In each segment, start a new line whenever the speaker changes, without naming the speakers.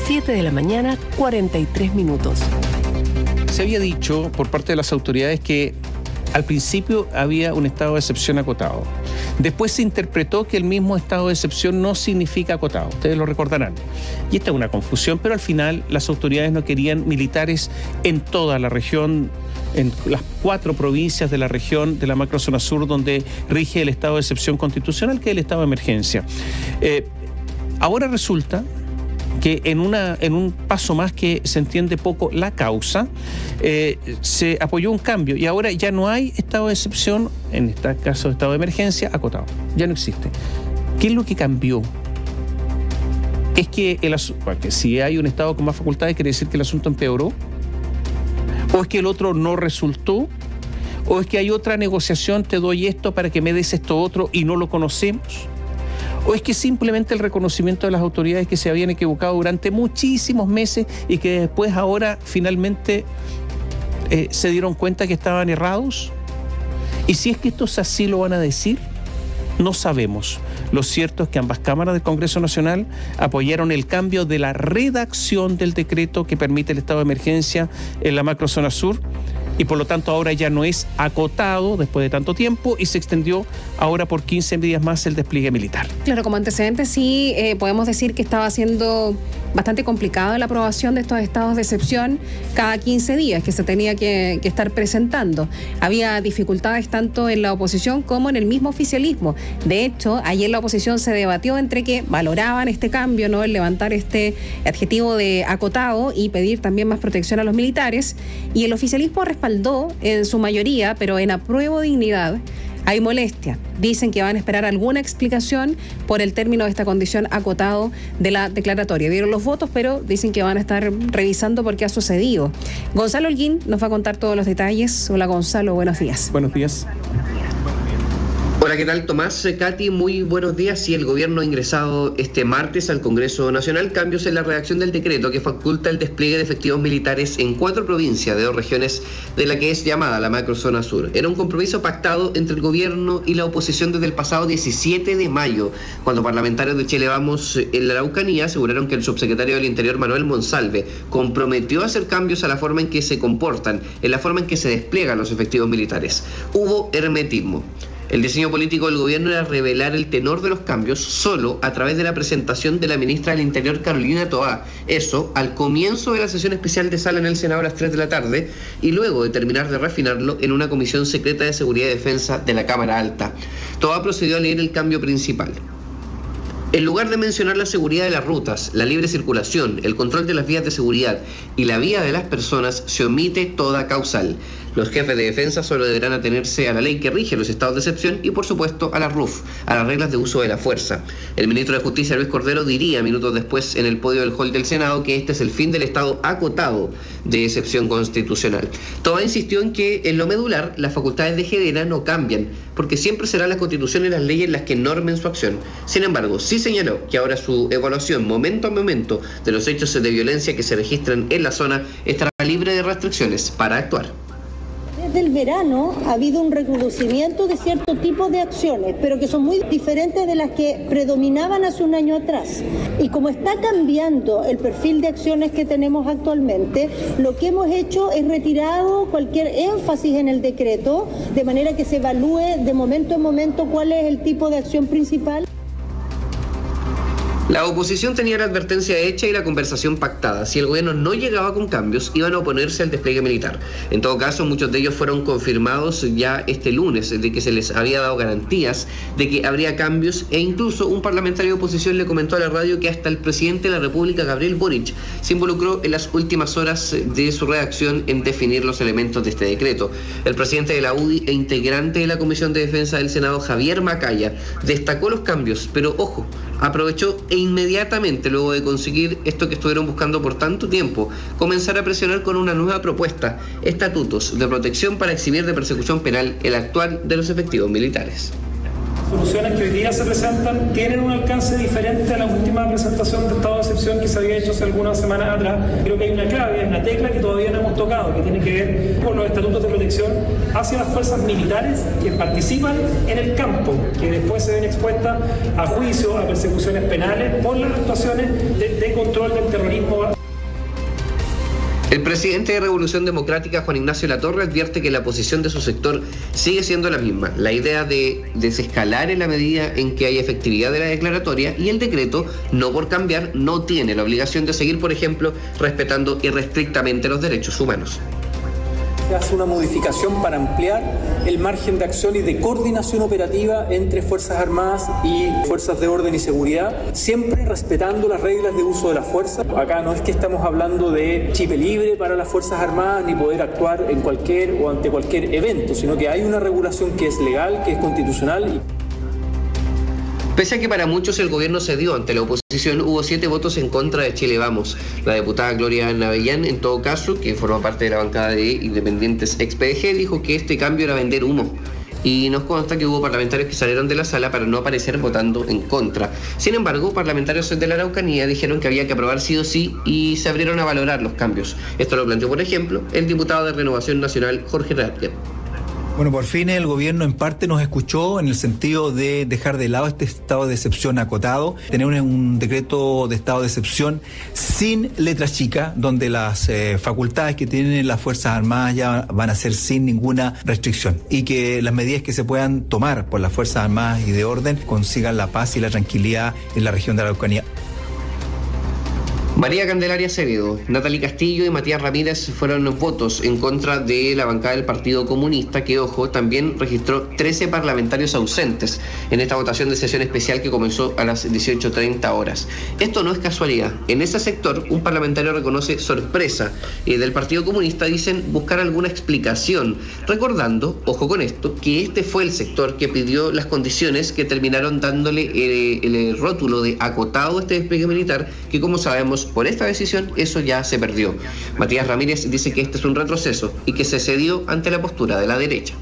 7 de la mañana, 43 minutos.
Se había dicho por parte de las autoridades que al principio había un estado de excepción acotado. Después se interpretó que el mismo estado de excepción no significa acotado. Ustedes lo recordarán. Y esta es una confusión, pero al final las autoridades no querían militares en toda la región, en las 4 provincias de la región de la macrozona sur donde rige el estado de excepción constitucional, que es el estado de emergencia. Ahora resulta que en un paso más que se entiende poco la causa, se apoyó un cambio y ahora ya no hay estado de excepción, en este caso estado de emergencia, acotado. Ya no existe. ¿Qué es lo que cambió? Es que si hay un estado con más facultades, ¿quiere decir que el asunto empeoró? ¿O es que el otro no resultó? ¿O es que hay otra negociación, te doy esto para que me des esto otro y no lo conocemos? ¿O es que simplemente el reconocimiento de las autoridades que se habían equivocado durante muchísimos meses y que después ahora finalmente se dieron cuenta que estaban errados? Y si es que estos así lo van a decir, no sabemos. Lo cierto es que ambas cámaras del Congreso Nacional apoyaron el cambio de la redacción del decreto que permite el estado de emergencia en la macrozona sur, y por lo tanto ahora ya no es acotado después de tanto tiempo y se extendió ahora por 15 días más el despliegue militar.
Claro, como antecedente sí podemos decir que estaba siendo bastante complicada la aprobación de estos estados de excepción cada 15 días que se tenía que estar presentando. Había dificultades tanto en la oposición como en el mismo oficialismo. De hecho, ayer la oposición se debatió entre que valoraban este cambio, ¿no?, el levantar este adjetivo de acotado y pedir también más protección a los militares, y el oficialismo respaldó en su mayoría, pero en apruebo dignidad hay molestia. Dicen que van a esperar alguna explicación por el término de esta condición acotado de la declaratoria. Dieron los votos, pero dicen que van a estar revisando por qué ha sucedido. Gonzalo Holguín nos va a contar todos los detalles. Hola Gonzalo, buenos días.
Buenos días.
Hola, ¿qué tal, Tomás? Katy, muy buenos días. Sí, el gobierno ha ingresado este martes al Congreso Nacional cambios en la redacción del decreto que faculta el despliegue de efectivos militares en 4 provincias de 2 regiones de la que es llamada la macrozona sur. Era un compromiso pactado entre el gobierno y la oposición desde el pasado 17 de mayo, cuando parlamentarios de Chile Vamos en la Araucanía aseguraron que el subsecretario del Interior, Manuel Monsalve, comprometió a hacer cambios a la forma en que se comportan, en la forma en que se despliegan los efectivos militares. Hubo hermetismo. El diseño político del gobierno era revelar el tenor de los cambios solo a través de la presentación de la ministra del Interior, Carolina Toá. Eso al comienzo de la sesión especial de sala en el Senado a las 3 de la tarde y luego de terminar de refinarlo en una comisión secreta de seguridad y defensa de la Cámara Alta. Toá procedió a leer el cambio principal. En lugar de mencionar la seguridad de las rutas, la libre circulación, el control de las vías de seguridad y la vida de las personas, se omite toda causal. Los jefes de defensa solo deberán atenerse a la ley que rige los estados de excepción y, por supuesto, a la RUF, a las reglas de uso de la fuerza. El ministro de Justicia, Luis Cordero, diría minutos después en el podio del hall del Senado que este es el fin del estado acotado de excepción constitucional. Toá insistió en que, en lo medular, las facultades de Gedena no cambian, porque siempre será la Constitución y las leyes las que normen su acción. Sin embargo, sí señaló que ahora su evaluación momento a momento de los hechos de violencia que se registran en la zona estará libre de restricciones para actuar.
Desde el verano ha habido un recrudecimiento de cierto tipo de acciones, pero que son muy diferentes de las que predominaban hace un año atrás. Y como está cambiando el perfil de acciones que tenemos actualmente, lo que hemos hecho es retirado cualquier énfasis en el decreto, de manera que se evalúe de momento en momento cuál es el tipo de acción principal.
La oposición tenía la advertencia hecha y la conversación pactada. Si el gobierno no llegaba con cambios, iban a oponerse al despliegue militar. En todo caso, muchos de ellos fueron confirmados ya este lunes, de que se les había dado garantías de que habría cambios, e incluso un parlamentario de oposición le comentó a la radio que hasta el presidente de la República, Gabriel Boric, se involucró en las últimas horas de su redacción en definir los elementos de este decreto. El presidente de la UDI e integrante de la Comisión de Defensa del Senado, Javier Macaya, destacó los cambios, pero ojo, aprovechó inmediatamente, luego de conseguir esto que estuvieron buscando por tanto tiempo, comenzar a presionar con una nueva propuesta: estatutos de protección para eximir de persecución penal el actual de los efectivos militares.
Soluciones que hoy día se presentan tienen un alcance diferente a la última presentación de estado de excepción excepción que se había hecho hace algunas semanas atrás. Creo que hay una clave, hay una tecla que todavía no hemos tocado, que tiene que ver con los estatutos de protección hacia las fuerzas militares que participan en el campo, que después se ven expuestas a juicios, a persecuciones penales por las actuaciones de control del terrorismo.
El presidente de Revolución Democrática, Juan Ignacio Latorre, advierte que la posición de su sector sigue siendo la misma, la idea de desescalar en la medida en que hay efectividad de la declaratoria, y el decreto, no por cambiar, no tiene la obligación de seguir, por ejemplo, respetando irrestrictamente los derechos humanos.
Se hace una modificación para ampliar el margen de acción y de coordinación operativa entre Fuerzas Armadas y Fuerzas de Orden y Seguridad, siempre respetando las reglas de uso de la fuerza. Acá no es que estamos hablando de chip libre para las Fuerzas Armadas ni poder actuar en cualquier o ante cualquier evento, sino que hay una regulación que es legal, que es constitucional.
Pese a que para muchos el gobierno cedió ante la oposición, hubo 7 votos en contra de Chile Vamos. La diputada Gloria Navellán, en todo caso, que forma parte de la bancada de Independientes ex-PDG, dijo que este cambio era vender humo. Y nos consta que hubo parlamentarios que salieron de la sala para no aparecer votando en contra. Sin embargo, parlamentarios de la Araucanía dijeron que había que aprobar sí o sí y se abrieron a valorar los cambios. Esto lo planteó, por ejemplo, el diputado de Renovación Nacional, Jorge Ratker.
Bueno, por fin el gobierno en parte nos escuchó en el sentido de dejar de lado este estado de excepción acotado, tener un decreto de estado de excepción sin letra chica, donde las facultades que tienen las Fuerzas Armadas ya van a ser sin ninguna restricción, y que las medidas que se puedan tomar por las Fuerzas Armadas y de orden consigan la paz y la tranquilidad en la región de la Araucanía.
María Candelaria Acevedo, Natalie Castillo y Matías Ramírez fueron votos en contra de la bancada del Partido Comunista, que, ojo, también registró 13 parlamentarios ausentes en esta votación de sesión especial que comenzó a las 18:30 horas. Esto no es casualidad. En ese sector, un parlamentario reconoce sorpresa del Partido Comunista, dicen buscar alguna explicación, recordando, ojo con esto, que este fue el sector que pidió las condiciones que terminaron dándole el rótulo de acotado a este despliegue militar, que, como sabemos, por esta decisión eso ya se perdió. Matías Ramírez dice que este es un retroceso y que se cedió ante la postura de la derecha,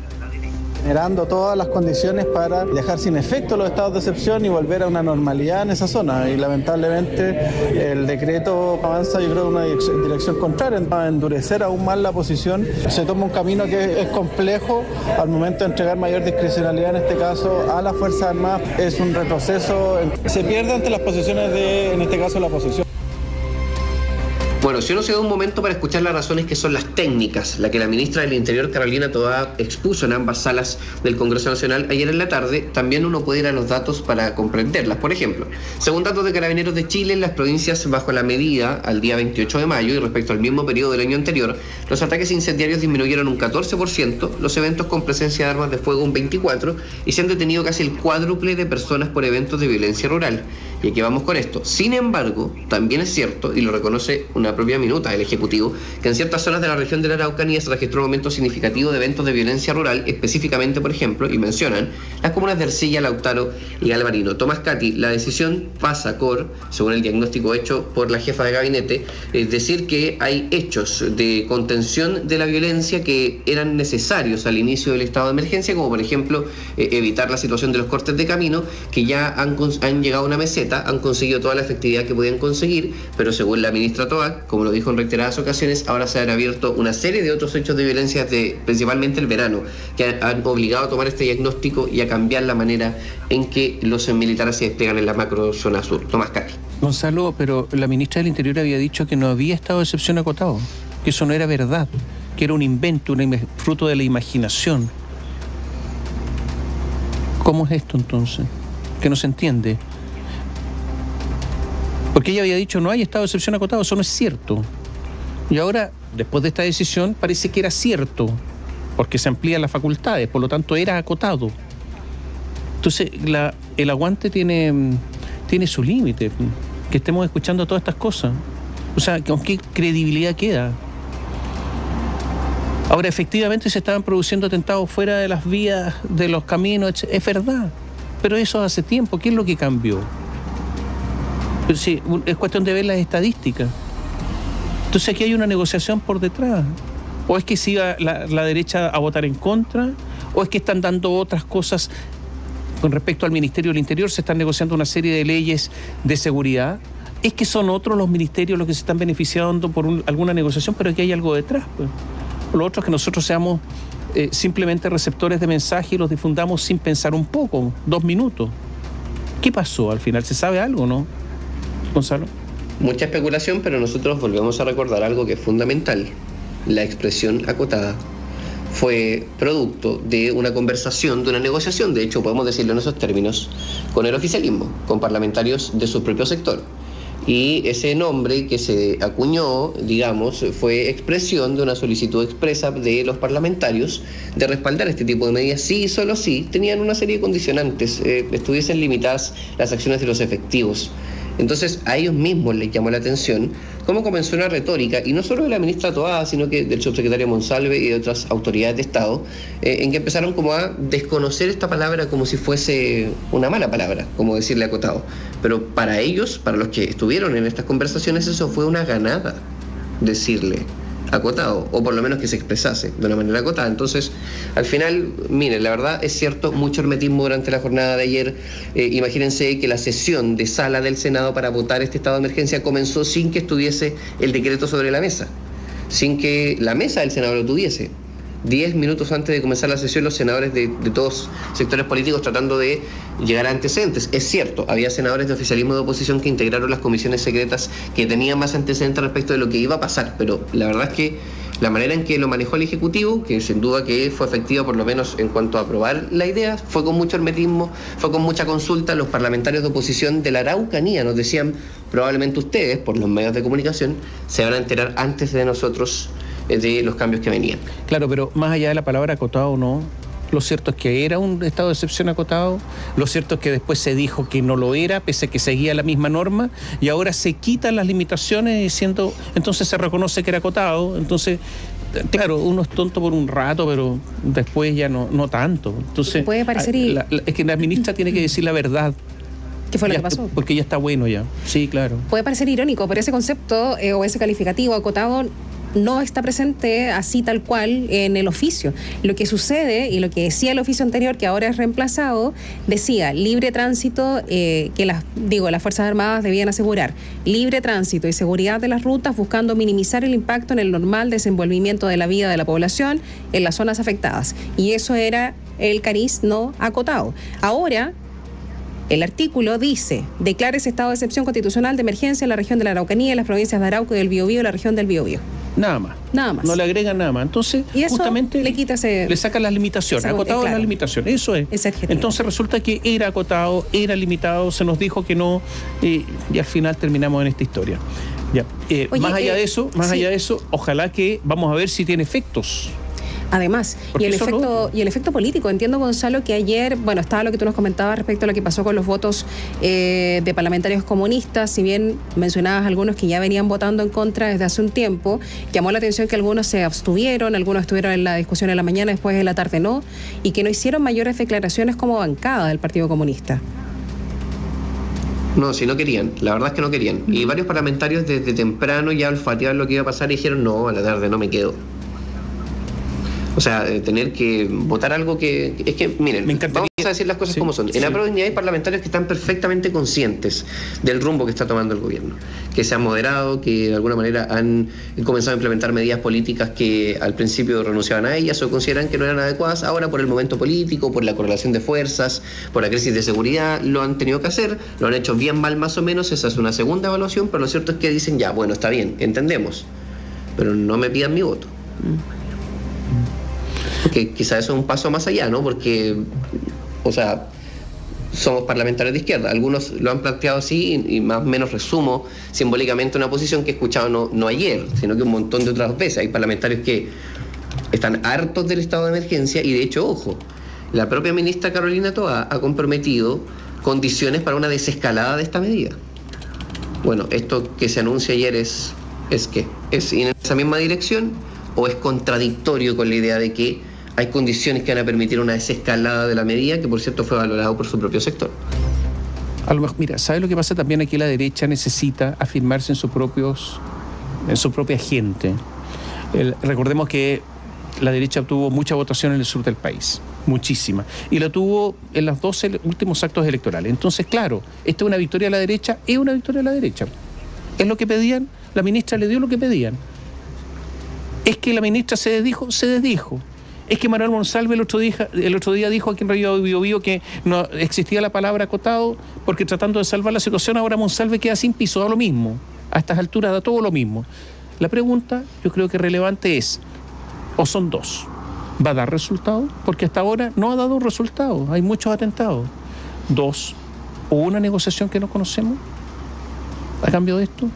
generando todas las condiciones para dejar sin efecto los estados de excepción y volver a una normalidad en esa zona. Y lamentablemente el decreto avanza, yo creo, en una dirección contraria, a endurecer aún más la posición. Se toma un camino que es complejo al momento de entregar mayor discrecionalidad, en este caso, a las Fuerzas Armadas. Es un retroceso, se pierde ante las posiciones de, en este caso, la oposición.
Bueno, si uno se da un momento para escuchar las razones que son las técnicas, la que la ministra del Interior, Carolina Toá, expuso en ambas salas del Congreso Nacional ayer en la tarde, también uno puede ir a los datos para comprenderlas. Por ejemplo, según datos de Carabineros de Chile, en las provincias bajo la medida al día 28 de mayo y respecto al mismo periodo del año anterior, los ataques incendiarios disminuyeron un 14%, los eventos con presencia de armas de fuego un 24% y se han detenido casi el cuádruple de personas por eventos de violencia rural. Y aquí vamos con esto. Sin embargo, también es cierto, y lo reconoce una propia minuta del Ejecutivo, que en ciertas zonas de la región de la Araucanía se registró un aumento significativo de eventos de violencia rural, específicamente, por ejemplo, y mencionan las comunas de Ercilla, Lautaro y Galvarino. Tomás Cati, la decisión pasa por, según el diagnóstico hecho por la jefa de gabinete, es decir, que hay hechos de contención de la violencia que eran necesarios al inicio del estado de emergencia, como por ejemplo evitar la situación de los cortes de camino, que ya han llegado a una meseta, han conseguido toda la efectividad que podían conseguir, pero según la ministra Toá, como lo dijo en reiteradas ocasiones, ahora se han abierto una serie de otros hechos de violencia, principalmente el verano, que han obligado a tomar este diagnóstico y a cambiar la manera en que los militares se despliegan en la macrozona sur. Tomás Cati.
Gonzalo, pero la ministra del Interior había dicho que no había estado de excepción acotado, que eso no era verdad, que era un invento, fruto de la imaginación. ¿Cómo es esto entonces? Que no se entiende. Porque ella había dicho no hay estado de excepción acotado, eso no es cierto. Y ahora, después de esta decisión, parece que era cierto, porque se amplían las facultades, por lo tanto era acotado. Entonces, el aguante tiene su límite, que estemos escuchando todas estas cosas. O sea, ¿con qué credibilidad queda? Ahora, efectivamente se estaban produciendo atentados fuera de las vías, de los caminos, es verdad. Pero eso hace tiempo, ¿qué es lo que cambió? Pero sí, es cuestión de ver las estadísticas. Entonces aquí hay una negociación por detrás. O es que siga la derecha a votar en contra, o es que están dando otras cosas con respecto al Ministerio del Interior, se están negociando una serie de leyes de seguridad. es que son otros los ministerios los que se están beneficiando por alguna negociación, pero aquí hay algo detrás, pues. Lo otro es que nosotros seamos simplemente receptores de mensajes y los difundamos sin pensar un poco, 2 minutos. ¿Qué pasó al final? ¿Se sabe algo, no, Gonzalo?
Mucha especulación, pero nosotros volvemos a recordar algo que es fundamental. La expresión acotada fue producto de una conversación, de una negociación, de hecho podemos decirlo en esos términos, con el oficialismo, con parlamentarios de su propio sector. Y ese nombre que se acuñó, digamos, fue expresión de una solicitud expresa de los parlamentarios de respaldar este tipo de medidas, sí y solo sí, tenían una serie de condicionantes, estuviesen limitadas las acciones de los efectivos. Entonces a ellos mismos les llamó la atención cómo comenzó una retórica, y no solo de la ministra Toá, sino que del subsecretario Monsalve y de otras autoridades de Estado, en que empezaron como a desconocer esta palabra como si fuese una mala palabra, como decirle acotado. Pero para ellos, para los que estuvieron en estas conversaciones, eso fue una ganada, decirle acotado, o por lo menos que se expresase de una manera acotada. Entonces, al final, miren, la verdad es cierto, mucho hermetismo durante la jornada de ayer. Imagínense que la sesión de sala del Senado para votar este estado de emergencia comenzó sin que estuviese el decreto sobre la mesa, sin que la mesa del Senado lo tuviese. 10 minutos antes de comenzar la sesión, los senadores de todos sectores políticos tratando de llegar a antecedentes. Es cierto, había senadores de oficialismo de oposición que integraron las comisiones secretas que tenían más antecedentes respecto de lo que iba a pasar, pero la verdad es que la manera en que lo manejó el Ejecutivo, que sin duda que fue efectiva por lo menos en cuanto a aprobar la idea, fue con mucho hermetismo, fue con mucha consulta. Los parlamentarios de oposición de la Araucanía nos decían, probablemente ustedes, por los medios de comunicación, se van a enterar antes de nosotros de los cambios que venían.
Claro, pero más allá de la palabra acotado o no, lo cierto es que era un estado de excepción acotado, lo cierto es que después se dijo que no lo era, pese a que seguía la misma norma, y ahora se quitan las limitaciones diciendo, entonces se reconoce que era acotado. Entonces, claro, uno es tonto por un rato, pero después ya no tanto. Entonces,
puede parecer
es que la ministra tiene que decir la verdad.
¿Qué fue lo que pasó?
Porque ya está bueno ya. Sí, claro.
Puede parecer irónico, pero ese concepto o ese calificativo acotado no está presente así tal cual en el oficio. Lo que sucede y lo que decía el oficio anterior, que ahora es reemplazado, decía libre tránsito, que las Fuerzas Armadas debían asegurar libre tránsito y seguridad de las rutas, buscando minimizar el impacto en el normal desenvolvimiento de la vida de la población en las zonas afectadas. Y eso era el cariz no acotado. Ahora, el artículo dice, declara ese estado de excepción constitucional de emergencia en la región de la Araucanía, en las provincias de Arauco y del Biobío, y la región del Biobío.
Nada más.
Nada más.
No le agregan nada más. Entonces,
y eso
justamente le sacan las limitaciones. Acotado es las limitaciones. Eso es. Entonces resulta que era acotado, era limitado, se nos dijo que no, y al final terminamos en esta historia. Ya. Oye, más allá de eso, ojalá que vamos a ver si tiene efectos.
Además, y el efecto político. Entiendo, Gonzalo, que ayer, estaba lo que tú nos comentabas respecto a lo que pasó con los votos de parlamentarios comunistas. Si bien mencionabas algunos que ya venían votando en contra desde hace un tiempo, llamó la atención que algunos se abstuvieron, algunos estuvieron en la discusión en la mañana, después en la tarde no, y que no hicieron mayores declaraciones como bancada del Partido Comunista.
No, si no querían, la verdad es que no querían. Y varios parlamentarios desde temprano ya olfateaban lo que iba a pasar y dijeron, no, a la tarde no me quedo. O sea, tener que votar algo que... Es que, miren, vamos a decir las cosas como son. En la provincia hay parlamentarios que están perfectamente conscientes del rumbo que está tomando el gobierno, que se han moderado, que de alguna manera han comenzado a implementar medidas políticas que al principio renunciaban a ellas o consideran que no eran adecuadas. Ahora, por el momento político, por la correlación de fuerzas, por la crisis de seguridad, lo han tenido que hacer, lo han hecho bien, mal, más o menos. Esa es una segunda evaluación, pero lo cierto es que dicen, ya, bueno, está bien, entendemos, pero no me pidan mi voto. Porque quizás eso es un paso más allá, ¿no? Porque, somos parlamentarios de izquierda. Algunos lo han planteado así y más o menos resumo simbólicamente una posición que he escuchado no ayer, sino que un montón de otras veces. Hay parlamentarios que están hartos del estado de emergencia y, de hecho, ojo, la propia ministra Carolina Toá ha comprometido condiciones para una desescalada de esta medida. Bueno, esto que se anuncia ayer ¿es qué? ¿Es en esa misma dirección o es contradictorio con la idea de que hay condiciones que van a permitir una desescalada de la medida, que por cierto fue valorado por su propio sector?
A lo mejor, mira, ¿sabes lo que pasa también? Aquí la derecha necesita afirmarse en su propia gente. Recordemos que la derecha obtuvo mucha votación en el sur del país, muchísima, y la tuvo en los 12 últimos actos electorales. Entonces, claro, esta es una victoria de la derecha, es una victoria de la derecha. ¿Es lo que pedían? La ministra le dio lo que pedían. Es que la ministra se desdijo. Es que Manuel Monsalve el otro día dijo aquí en Radio Biobío que no existía la palabra acotado, porque tratando de salvar la situación ahora Monsalve queda sin piso, da lo mismo. A estas alturas da todo lo mismo. La pregunta, yo creo que relevante es, o son dos, ¿va a dar resultado? Porque hasta ahora no ha dado resultado, hay muchos atentados. Dos, ¿hubo una negociación que no conocemos a cambio de esto?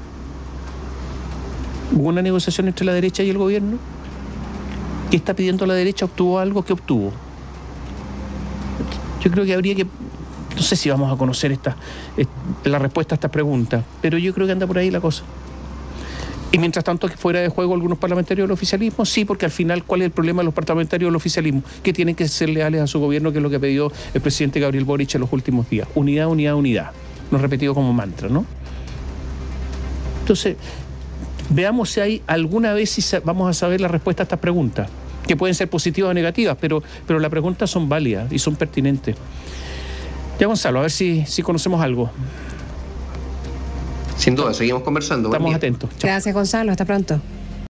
¿Hubo una negociación entre la derecha y el gobierno? ¿Qué está pidiendo la derecha? ¿Obtuvo algo? ¿Qué obtuvo? Yo creo que habría que... No sé si vamos a conocer la respuesta a esta pregunta, pero yo creo que anda por ahí la cosa. Y mientras tanto, que fuera de juego algunos parlamentarios del oficialismo, sí, porque al final, ¿cuál es el problema de los parlamentarios del oficialismo? Que tienen que ser leales a su gobierno, que es lo que pidió el presidente Gabriel Boric en los últimos días. Unidad, unidad, unidad. Lo he repetido como mantra, ¿no? Entonces, veamos si hay alguna vez si vamos a saber la respuesta a estas preguntas, que pueden ser positivas o negativas, pero las preguntas son válidas y son pertinentes. Ya, Gonzalo, a ver si conocemos algo.
Sin duda, seguimos conversando.
Estamos atentos.
Chao. Gracias, Gonzalo. Hasta pronto.